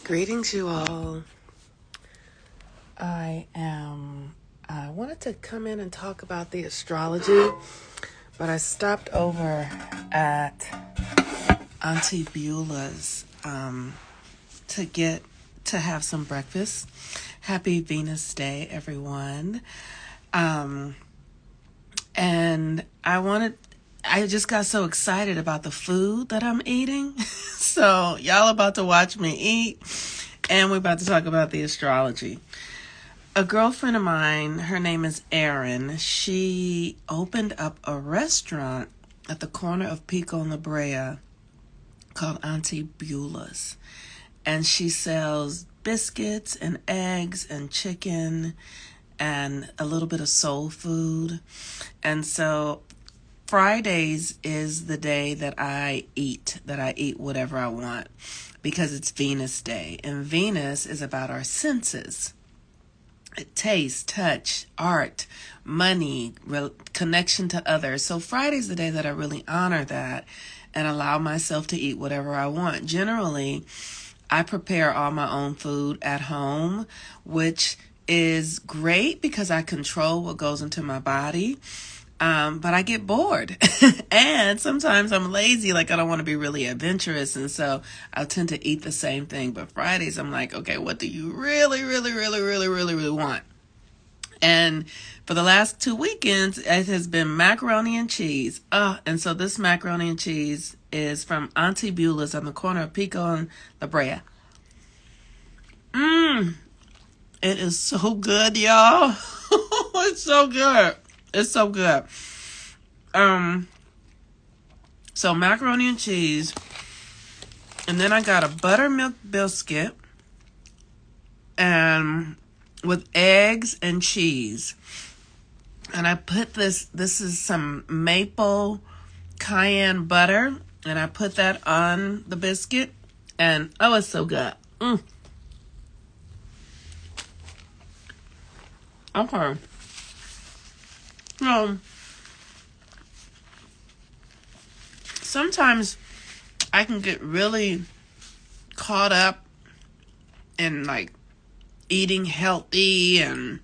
Greetings, you all. I wanted to come in and talk about the astrology, but I stopped over at Auntie Beulah's to have some breakfast. Happy Venus Day, everyone. And I just got so excited about the food that I'm eating. So y'all about to watch me eat, and we're about to talk about the astrology. A girlfriend of mine, her name is Erin, she opened up a restaurant at the corner of Pico and La Brea called Auntie Beulah's. And she sells biscuits and eggs and chicken and a little bit of soul food. And so Fridays is the day that I eat whatever I want, because it's Venus Day. And Venus is about our senses. Taste, touch, art, money, connection to others. So Friday's the day that I really honor that and allow myself to eat whatever I want. Generally, I prepare all my own food at home, which is great because I control what goes into my body. But I get bored and sometimes I'm lazy. Like I don't want to be really adventurous. And so I'll tend to eat the same thing. But Fridays, I'm like, okay, what do you really want? And for the last 2 weekends, it has been macaroni and cheese. And so this macaroni and cheese is from Auntie Beulah's on the corner of Pico and La Brea. It is so good, y'all. It's so good. It's so good. So macaroni and cheese. And then I got a buttermilk biscuit and with eggs and cheese. And I put this is some maple cayenne butter. And I put that on the biscuit. And it's so good. Okay. Sometimes I can get really caught up in like eating healthy and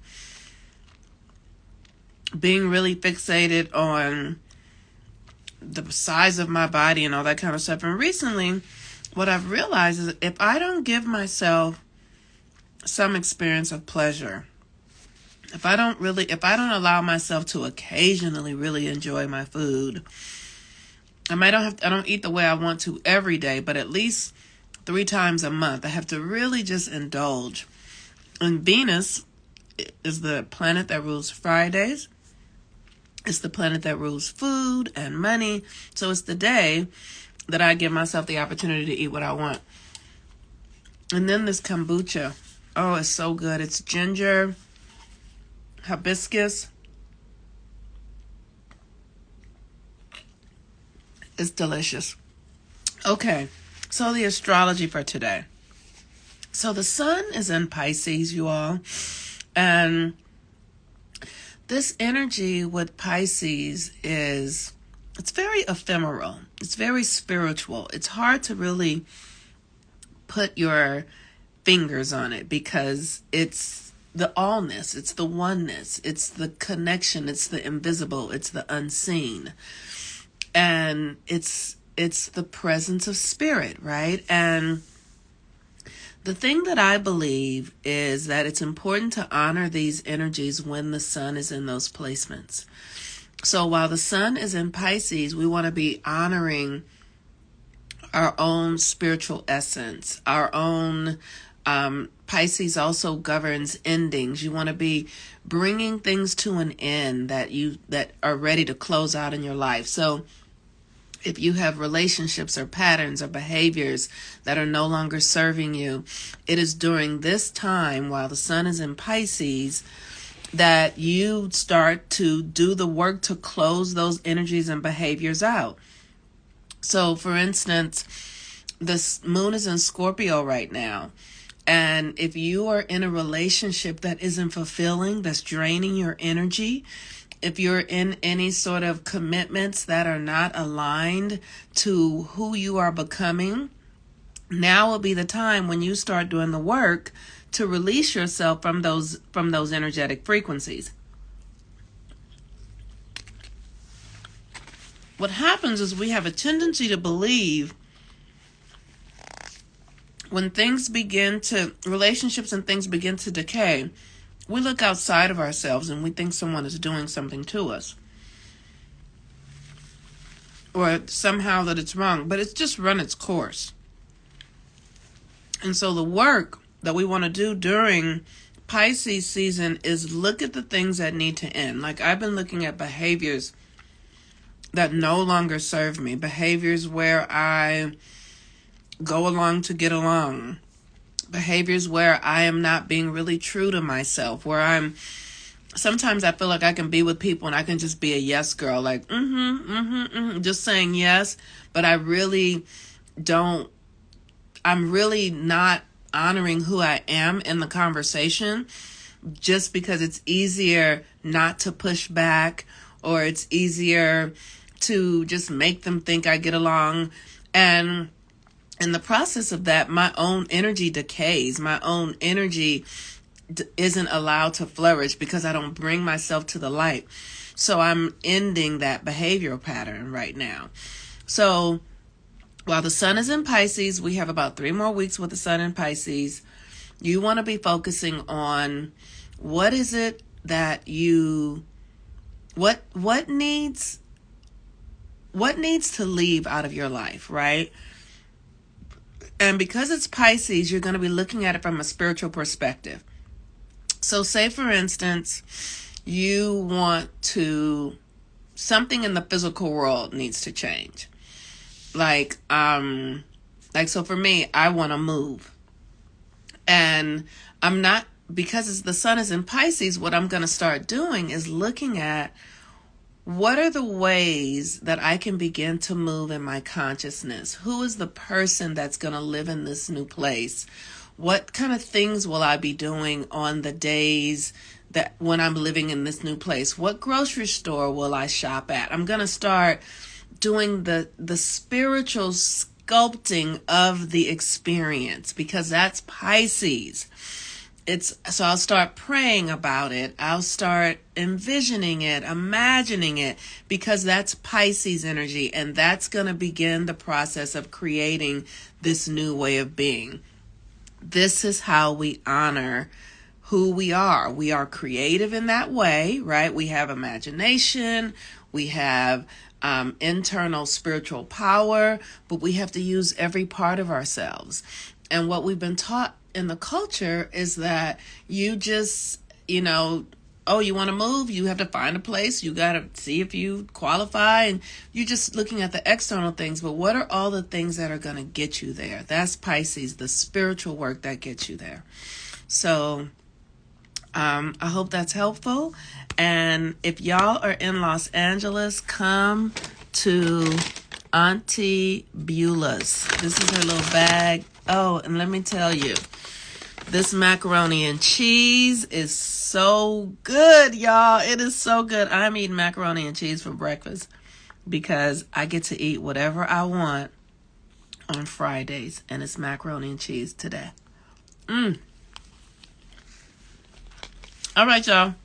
being really fixated on the size of my body and all that kind of stuff. And recently, what I've realized is if I don't give myself some experience of pleasure, if I don't allow myself to occasionally really enjoy my food, I don't eat the way I want to every day, but at least 3 times a month, I have to really just indulge. And Venus is the planet that rules Fridays. It's the planet that rules food and money. So it's the day that I give myself the opportunity to eat what I want. And then this kombucha. Oh, it's so good. It's ginger, hibiscus. It's delicious. Okay, so the astrology for today. So the sun is in Pisces, you all. And this energy with Pisces it's very ephemeral. It's very spiritual. It's hard to really put your fingers on it because it's the allness, it's the oneness, it's the connection, it's the invisible, it's the unseen. And it's the presence of spirit, right? And the thing that I believe is that it's important to honor these energies when the sun is in those placements. So while the sun is in Pisces, we want to be honoring our own spiritual essence, our own Pisces also governs endings. You want to be bringing things to an end that are ready to close out in your life. So if you have relationships or patterns or behaviors that are no longer serving you, it is during this time while the sun is in Pisces that you start to do the work to close those energies and behaviors out. So for instance, the moon is in Scorpio right now. And if you are in a relationship that isn't fulfilling, that's draining your energy, if you're in any sort of commitments that are not aligned to who you are becoming, Now will be the time when you start doing the work to release yourself from those energetic frequencies. What happens is we have a tendency to believe when relationships and things begin to decay, we look outside of ourselves and we think someone is doing something to us. Or somehow that it's wrong, but it's just run its course. And so the work that we want to do during Pisces season is look at the things that need to end. Like I've been looking at behaviors that no longer serve me. Behaviors where I go along to get along. Behaviors where I am not being really true to myself. Where sometimes I feel like I can be with people and I can just be a yes girl. Like, just saying yes. But I really don't. I'm really not honoring who I am in the conversation just because it's easier not to push back, or it's easier to just make them think I get along. And in the process of that, my own energy decays. My own energy isn't allowed to flourish because I don't bring myself to the light. So I'm ending that behavioral pattern right now. So while the sun is in Pisces, we have about 3 more weeks with the sun in Pisces. You want to be focusing on what is it that what needs to leave out of your life, right? And because it's Pisces, you're going to be looking at it from a spiritual perspective. So say, for instance, you want something in the physical world needs to change. Like so for me, I want to move. And because the sun is in Pisces, what I'm going to start doing is looking at what are the ways that I can begin to move in my consciousness? Who is the person that's going to live in this new place? What kind of things will I be doing on the days that when I'm living in this new place? What grocery store will I shop at? I'm going to start doing the spiritual sculpting of the experience, because that's Pisces. So I'll start praying about it. I'll start envisioning it, imagining it, because that's Pisces energy, and that's going to begin the process of creating this new way of being. This is how we honor who we are. We are creative in that way, right? We have imagination, we have internal spiritual power, but we have to use every part of ourselves. And what we've been taught in the culture is that you just, you want to move, you have to find a place, you got to see if you qualify, and you're just looking at the external things. But what are all the things that are going to get you there? That's Pisces, the spiritual work that gets you there. So I hope that's helpful. And if y'all are in Los Angeles, come to Auntie Beulah's. This is her little bag. Oh, and let me tell you, this macaroni and cheese is so good, y'all. It is so good. I'm eating macaroni and cheese for breakfast because I get to eat whatever I want on Fridays, and it's macaroni and cheese today. All right, y'all.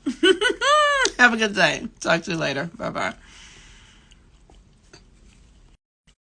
Have a good day. Talk to you later. Bye-bye.